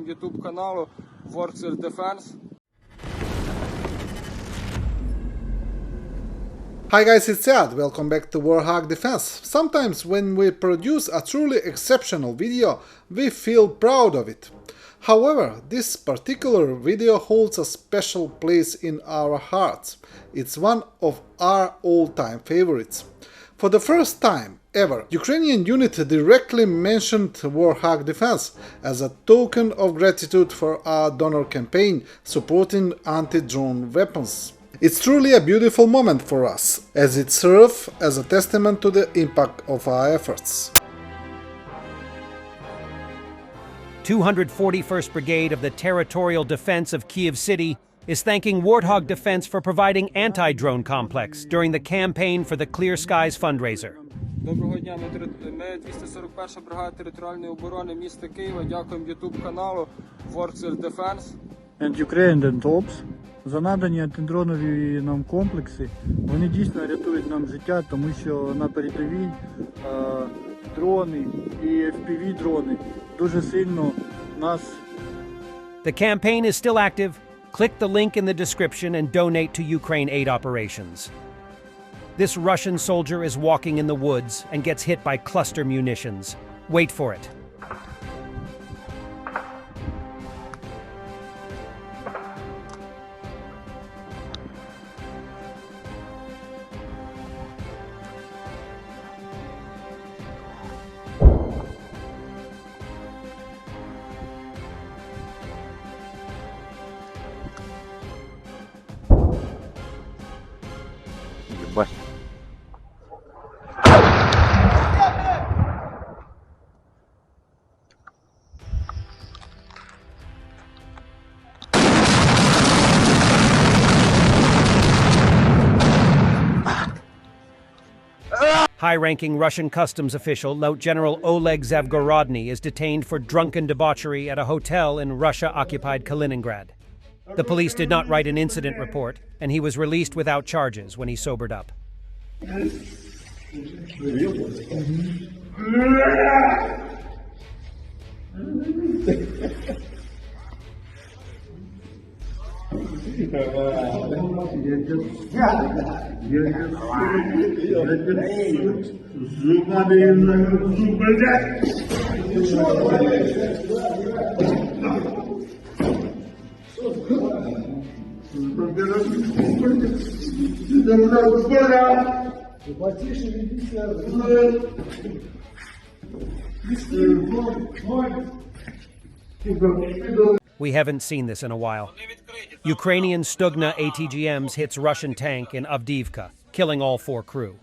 нашому YouTube каналу Warthog Defense. Hi guys, it's Ed. Welcome back to Warthog Defense. Sometimes when we produce a truly exceptional video, we feel proud of it. However, this particular video holds a special place in our hearts. It's one of our all-time favorites. For the first time ever, Ukrainian unit directly mentioned Warthog Defense as a token of gratitude for our donor campaign supporting anti-drone weapons. It's truly a beautiful moment for us, as it serves as a testament to the impact of our efforts. 241st Brigade of the Territorial Defense of Kyiv City is thanking Warthog Defense for providing anti-drone complex during the campaign for the Clear Skies fundraiser. Доброго дня, ми 241 бригада територіальної оборони міста Києва. Дякуємо YouTube каналу Warthog Defense. And Ukraine and Ops за надані антидронові нам комплекси. Вони дійсно рятують нам життя, тому що на передовій дрони і FPV-дрони дуже сильно нас... The campaign is still active. Click the link in the description and donate to Ukraine aid operations. This Russian soldier is walking in the woods and gets hit by cluster munitions. Wait for it. High-ranking Russian customs official Lieutenant General Oleg Zavgorodny is detained for drunken debauchery at a hotel in Russia-occupied Kaliningrad. The police did not write an incident report, and he was released without charges when he sobered up. We haven't seen this in a while. Ukrainian Stugna ATGMs hits Russian tank in Avdiivka, killing all 4 crew.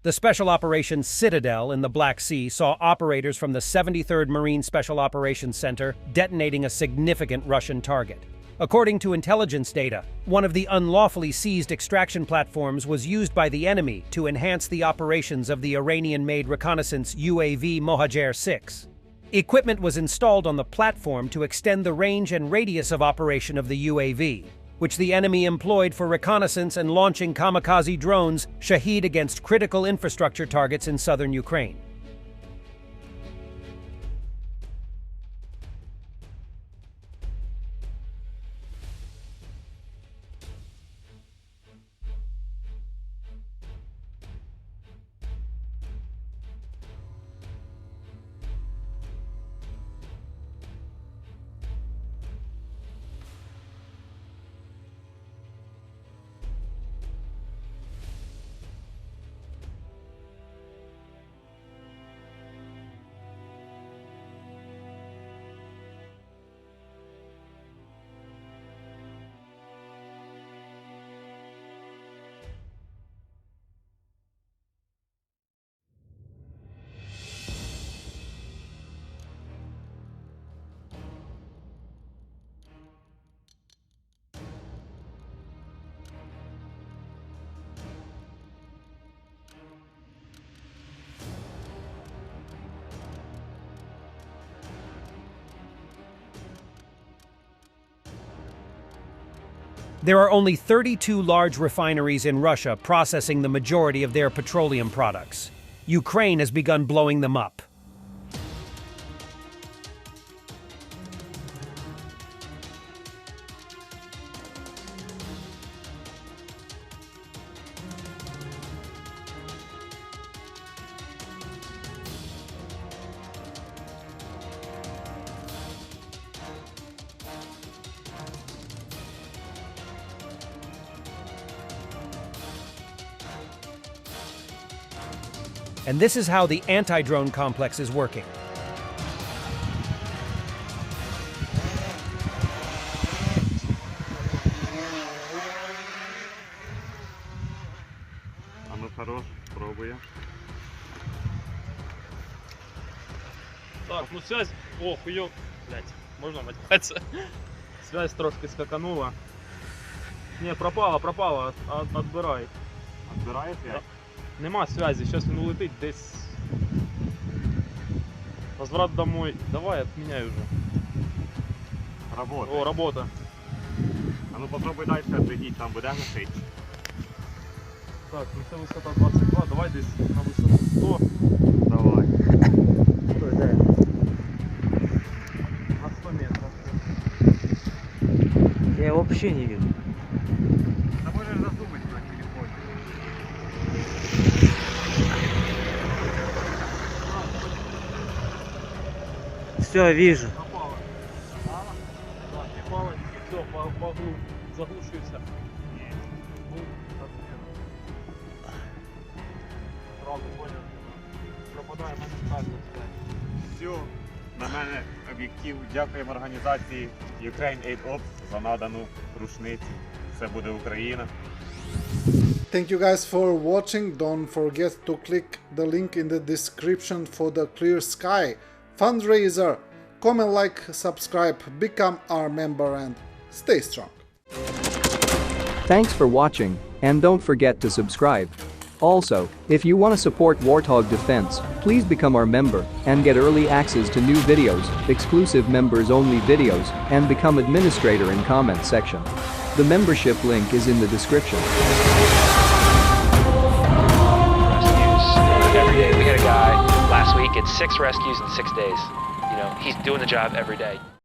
The Special Operations Citadel in the Black Sea saw operators from the 73rd Marine Special Operations Center detonating a significant Russian target. According to intelligence data, one of the unlawfully seized extraction platforms was used by the enemy to enhance the operations of the Iranian-made reconnaissance UAV Mohajer-6. Equipment was installed on the platform to extend the range and radius of operation of the UAV, which the enemy employed for reconnaissance and launching kamikaze drones Shahed against critical infrastructure targets in southern Ukraine. There are only 32 large refineries in Russia processing the majority of their petroleum products. Ukraine has begun blowing them up. And this is how the anti-drone complex is working. А ну хорош, пробує. Так, ну связь... О, хуёк. Блять, можно матюкаться? Связь трошки скаканула. Не, пропала, отбирай. Відбирає связь? Нема связи, сейчас він улетить десь. Возврат домой. Давай, отменяй уже. Робота. О, работа. А ну попробуй далі відійдіть, там буде гасить. Так, ну це висота 22, давай десь на висоту 100. Давай. Стой, дай. На 100 метров. Я вообще не вижу. Та можеш зазумити на телефоні. Все, вижу. Попало. Так, не пало, все, по углу заглушився. Ну, сразу понял. Пропадає моментально. Все. На мене об'єктив. Дякуємо організації Ukraine Aid Ops за надану рушницю. Це буде Україна. Thank you guys for watching. Don't forget to click the link in the description for the Clear Sky fundraiser. Comment, like, subscribe, become our member, and stay strong. Thanks for watching, and don't forget to subscribe. Also, if you want to support Warthog Defense, please become our member and get early access to new videos, exclusive members-only videos, and become administrator in comment section. The membership link is in the description. Rescues every day. We had a guy last week at 6 rescues in 6 days. You know, he's doing the job every day.